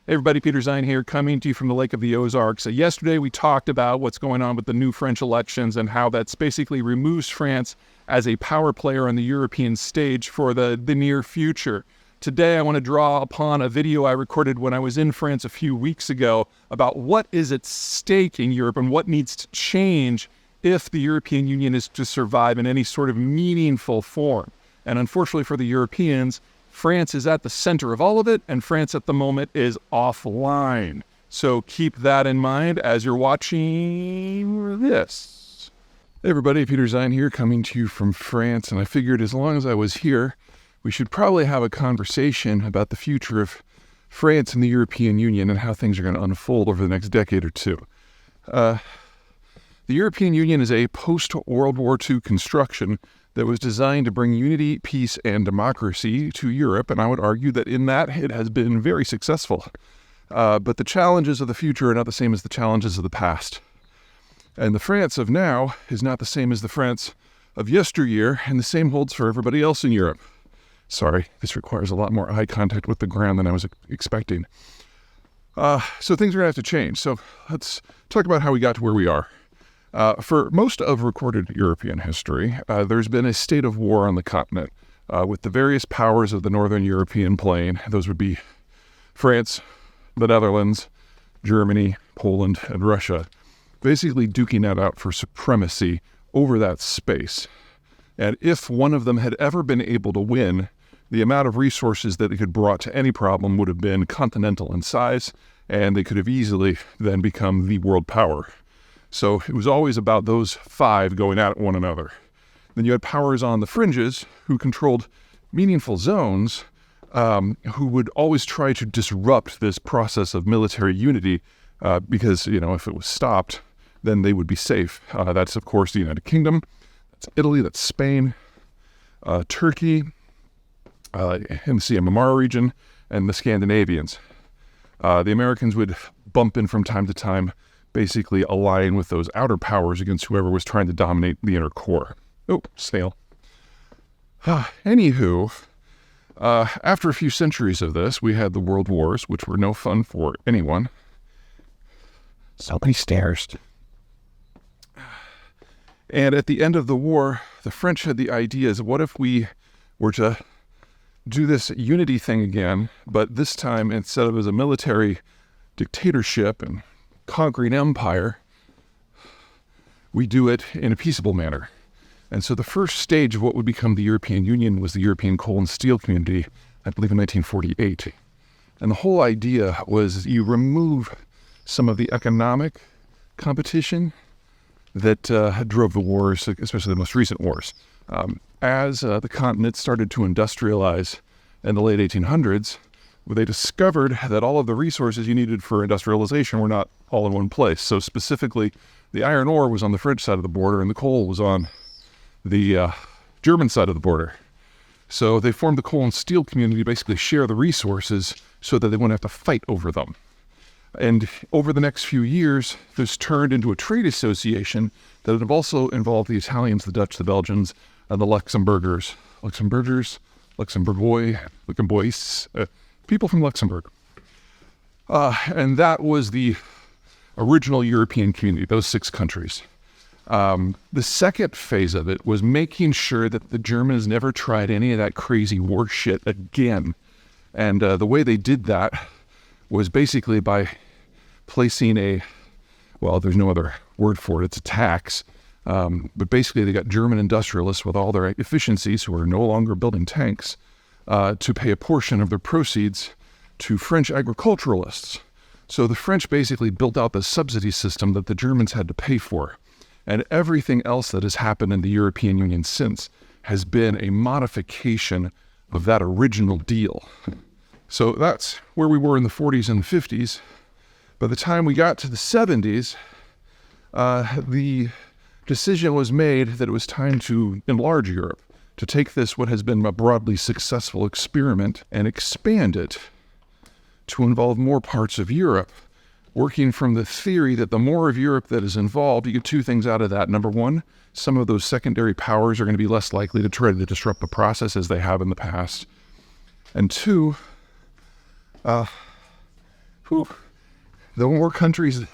Hey everybody, Peter Zeihan here, coming to you from the Lake of the Ozarks. Yesterday we talked about what's going on with the new French elections and how that's basically removes France as a power player on the European stage for the near future. Today I want to draw upon a video I recorded when I was in France a few weeks ago about what is at stake in Europe and what needs to change if the European Union is to survive in any sort of meaningful form. And unfortunately for the Europeans, France is at the center of all of it, and France at the moment is offline. So keep that in mind as you're watching this. Hey everybody, Peter Zeihan here, coming to you from France, and I figured as long as I was here, we should probably have a conversation about the future of France and the European Union and how things are going to unfold over the next decade or two. The European Union is a post-World War II construction that was designed to bring unity, peace, and democracy to Europe, and I would argue that in that it has been very successful. But the challenges of the future are not the same as the challenges of the past. And the France of now is not the same as the France of yesteryear, and the same holds for everybody else in Europe. Sorry, this requires a lot more eye contact with the ground than I was expecting. So things are going to have to change. So let's talk about how we got to where we are. For most of recorded European history, there's been a state of war on the continent with the various powers of the Northern European plain. Those would be France, the Netherlands, Germany, Poland, and Russia, basically duking that out for supremacy over that space. And if one of them had ever been able to win, the amount of resources that it could brought to any problem would have been continental in size, and they could have easily then become the world power. So it was always about those five going at one another. Then you had powers on the fringes who controlled meaningful zones, who would always try to disrupt this process of military unity because, if it was stopped, then they would be safe. That's, of course, the United Kingdom, that's Italy, that's Spain, Turkey, in the Sea of Marmara region, and the Scandinavians. The Americans would bump in from time to time, basically align with those outer powers against whoever was trying to dominate the inner core. Oh, snail. Anywho, after a few centuries of this, we had the World Wars, which were no fun for anyone. So many stairs. And at the end of the war, the French had the ideas, what if we were to do this unity thing again, but this time, instead of as a military dictatorship and conquering empire, we do it in a peaceable manner. And so the first stage of what would become the European Union was the European Coal and Steel Community, I believe in 1948. And the whole idea was you remove some of the economic competition that drove the wars, especially the most recent wars. As the continent started to industrialize in the late 1800s, they discovered that all of the resources you needed for industrialization were not all in one place. So specifically, the iron ore was on the French side of the border and the coal was on the German side of the border. So they formed the coal and steel community to basically share the resources so that they wouldn't have to fight over them. And over the next few years, this turned into a trade association that have also involved the Italians, the Dutch, the Belgians, and the Luxembourgers. Luxembourgeois, people from Luxembourg. And that was the original European community, those 6 countries. The second phase of it was making sure that the Germans never tried any of that crazy war shit again. And the way they did that was basically by placing there's no other word for it, it's a tax. But basically they got German industrialists with all their efficiencies who are no longer building tanks to pay a portion of their proceeds to French agriculturalists. So the French basically built out the subsidy system that the Germans had to pay for. And everything else that has happened in the European Union since has been a modification of that original deal. So that's where we were in the 40s and the 50s. By the time we got to the 70s, the decision was made that it was time to enlarge Europe, to take this, what has been a broadly successful experiment, and expand it to involve more parts of Europe, working from the theory that the more of Europe that is involved, you get 2 things out of that. Number 1, some of those secondary powers are going to be less likely to try to disrupt the process as they have in the past. And 2, whew, the more countries,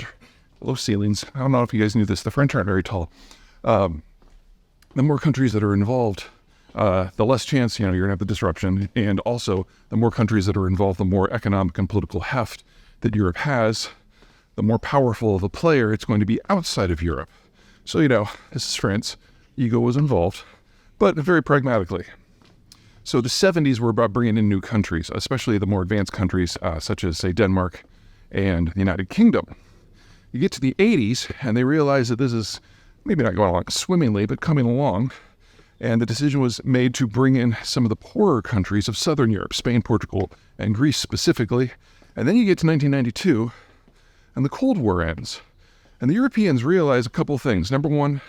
low ceilings, I don't know if you guys knew this, the French aren't very tall. The more countries that are involved, the less chance, you're going to have the disruption. And also, the more countries that are involved, the more economic and political heft that Europe has, the more powerful of a player it's going to be outside of Europe. So, this is France. Ego was involved, but very pragmatically. So the 70s were about bringing in new countries, especially the more advanced countries, such as, say, Denmark and the United Kingdom. You get to the 80s, and they realize that this is maybe not going along swimmingly, but coming along. And the decision was made to bring in some of the poorer countries of Southern Europe, Spain, Portugal, and Greece specifically. And then you get to 1992, and the Cold War ends. And the Europeans realize a couple things. Number one,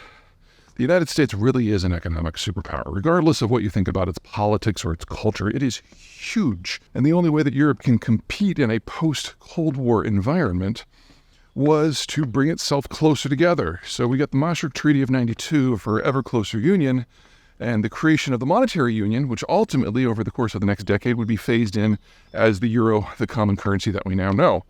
the United States really is an economic superpower. Regardless of what you think about its politics or its culture, it is huge. And the only way that Europe can compete in a post-Cold War environment was to bring itself closer together. So we got the Maastricht Treaty of 92 for ever closer union, and the creation of the monetary union, which ultimately, over the course of the next decade, would be phased in as the euro, the common currency that we now know.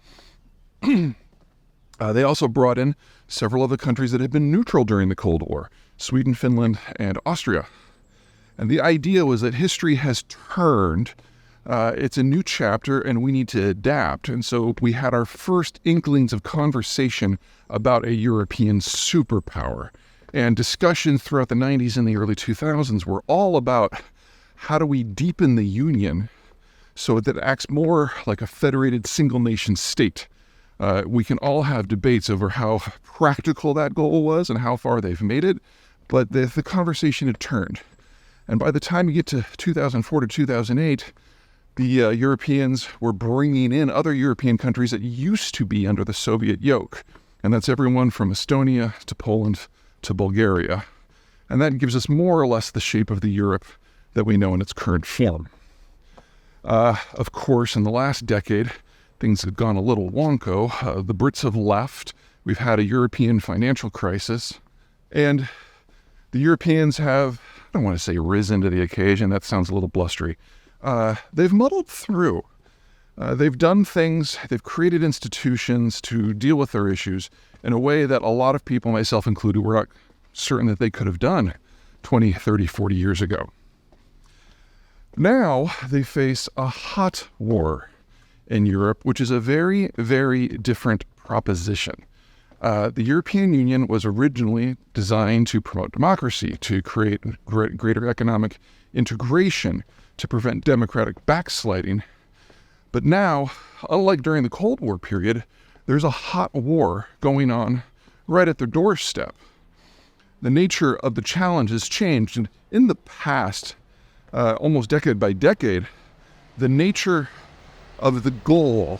They also brought in several of the countries that had been neutral during the Cold War, Sweden, Finland, and Austria. And the idea was that history has turned. It's a new chapter, and we need to adapt. And so we had our first inklings of conversation about a European superpower. And discussions throughout the 90s and the early 2000s were all about how do we deepen the union so that it acts more like a federated single nation state. We can all have debates over how practical that goal was and how far they've made it, but the conversation had turned. And by the time you get to 2004 to 2008, the Europeans were bringing in other European countries that used to be under the Soviet yoke. And that's everyone from Estonia to Poland to Bulgaria. And that gives us more or less the shape of the Europe that we know in its current form. Of course, in the last decade, things have gone a little wonko. The Brits have left. We've had a European financial crisis. And the Europeans have, I don't want to say risen to the occasion. That sounds a little blustery. They've muddled through. They've done things, they've created institutions to deal with their issues in a way that a lot of people, myself included, were not certain that they could have done 20, 30, 40 years ago. Now they face a hot war in Europe, which is a very, very different proposition. The European Union was originally designed to promote democracy, to create greater economic integration, to prevent democratic backsliding. But now, unlike during the Cold War period, there's a hot war going on right at their doorstep. The nature of the challenge has changed, and in the past, almost decade by decade, the nature of the goal,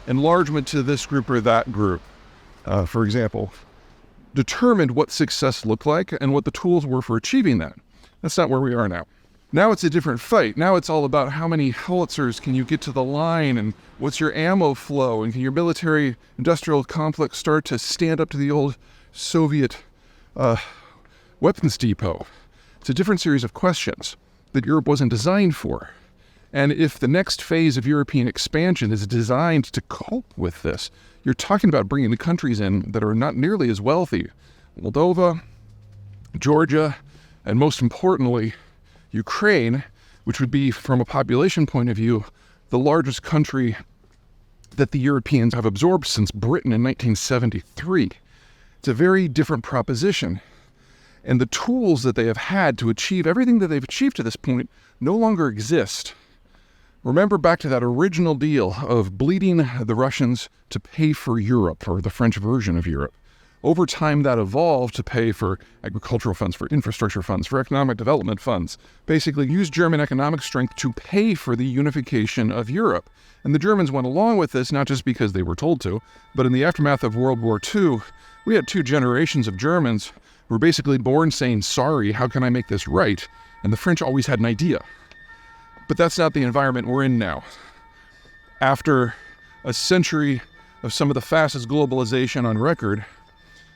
enlargement to this group or that group, for example, determined what success looked like and what the tools were for achieving that. That's not where we are now. Now it's a different fight. Now it's all about how many howitzers can you get to the line and what's your ammo flow, and can your military industrial complex start to stand up to the old Soviet weapons depot. It's a different series of questions that Europe wasn't designed for. And if the next phase of European expansion is designed to cope with this, you're talking about bringing the countries in that are not nearly as wealthy. Moldova, Georgia, and most importantly, Ukraine, which would be, from a population point of view, the largest country that the Europeans have absorbed since Britain in 1973. It's a very different proposition. And the tools that they have had to achieve everything that they've achieved to this point no longer exist. Remember back to that original deal of bleeding the Russians to pay for Europe, or the French version of Europe. Over time, that evolved to pay for agricultural funds, for infrastructure funds, for economic development funds. Basically, use German economic strength to pay for the unification of Europe. And the Germans went along with this, not just because they were told to, but in the aftermath of World War II, we had 2 generations of Germans who were basically born saying, sorry, how can I make this right? And the French always had an idea. But that's not the environment we're in now. After a century of some of the fastest globalization on record,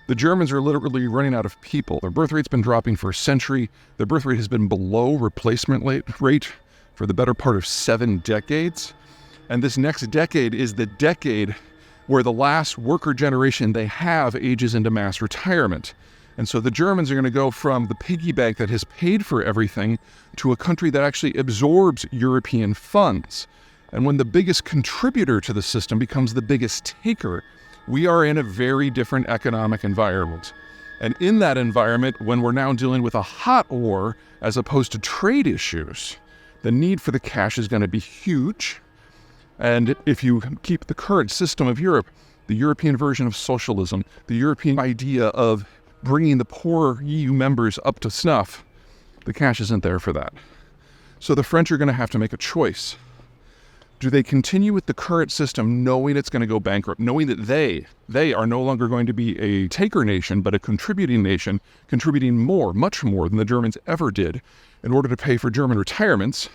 the Germans are literally running out of people. Their birth rate's been dropping for a century. Their birth rate has been below replacement rate for the better part of 7 decades. And this next decade is the decade where the last worker generation they have ages into mass retirement. And so the Germans are going to go from the piggy bank that has paid for everything to a country that actually absorbs European funds. And when the biggest contributor to the system becomes the biggest taker, we are in a very different economic environment. And in that environment, when we're now dealing with a hot war as opposed to trade issues, the need for the cash is going to be huge. And if you keep the current system of Europe, the European version of socialism, the European idea of bringing the poor EU members up to snuff, the cash isn't there for that. So the French are going to have to make a choice. Do they continue with the current system knowing it's going to go bankrupt, knowing that they are no longer going to be a taker nation, but a contributing nation, contributing more, much more than the Germans ever did in order to pay for German retirements?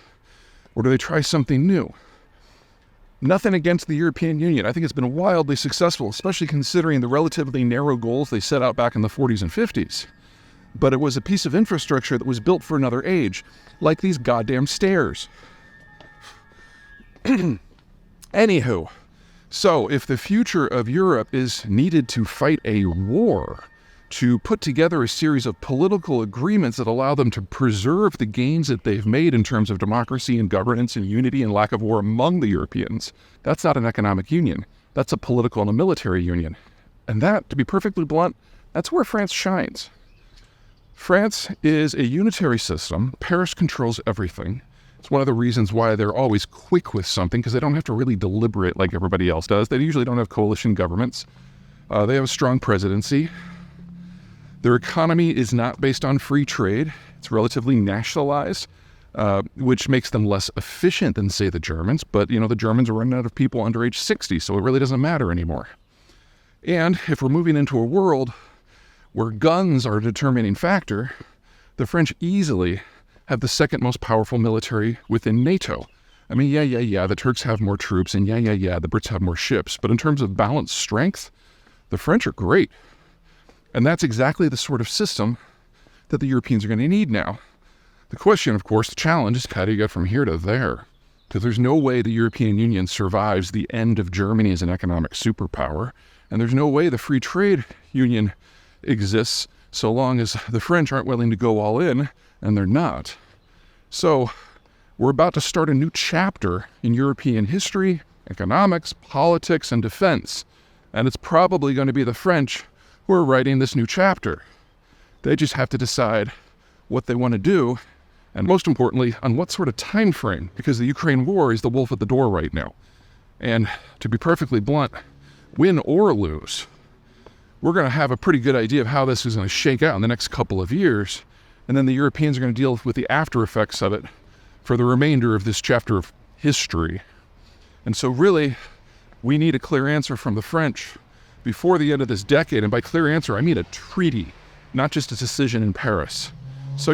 Or do they try something new? Nothing against the European Union. I think it's been wildly successful, especially considering the relatively narrow goals they set out back in the 40s and 50s. But it was a piece of infrastructure that was built for another age, like these goddamn stairs. Anywho, so if the future of Europe is needed to fight a war, to put together a series of political agreements that allow them to preserve the gains that they've made in terms of democracy and governance and unity and lack of war among the Europeans, that's not an economic union. That's a political and a military union. And that, to be perfectly blunt, that's where France shines. France is a unitary system. Paris controls everything. It's one of the reasons why they're always quick with something, because they don't have to really deliberate like everybody else does. They usually don't have coalition governments. They have a strong presidency. Their economy is not based on free trade. It's relatively nationalized, which makes them less efficient than, say, the Germans. But, the Germans are running out of people under age 60, so it really doesn't matter anymore. And if we're moving into a world where guns are a determining factor, the French easily have the second most powerful military within NATO. I mean, the Turks have more troops, and the Brits have more ships. But in terms of balanced strength, the French are great. And that's exactly the sort of system that the Europeans are going to need now. The question, of course, the challenge is how do you get from here to there? Because there's no way the European Union survives the end of Germany as an economic superpower. And there's no way the free trade union exists so long as the French aren't willing to go all in, and they're not. So we're about to start a new chapter in European history, economics, politics, and defense. And it's probably going to be the French who are writing this new chapter. They just have to decide what they want to do, and most importantly, on what sort of time frame, because the Ukraine war is the wolf at the door right now. And to be perfectly blunt, win or lose, we're going to have a pretty good idea of how this is going to shake out in the next couple of years, and then the Europeans are going to deal with the after effects of it for the remainder of this chapter of history. And so really, we need a clear answer from the French before the end of this decade. And by clear answer, I mean a treaty, not just a decision in Paris. So,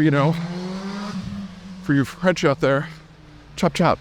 for you French out there, chop chop.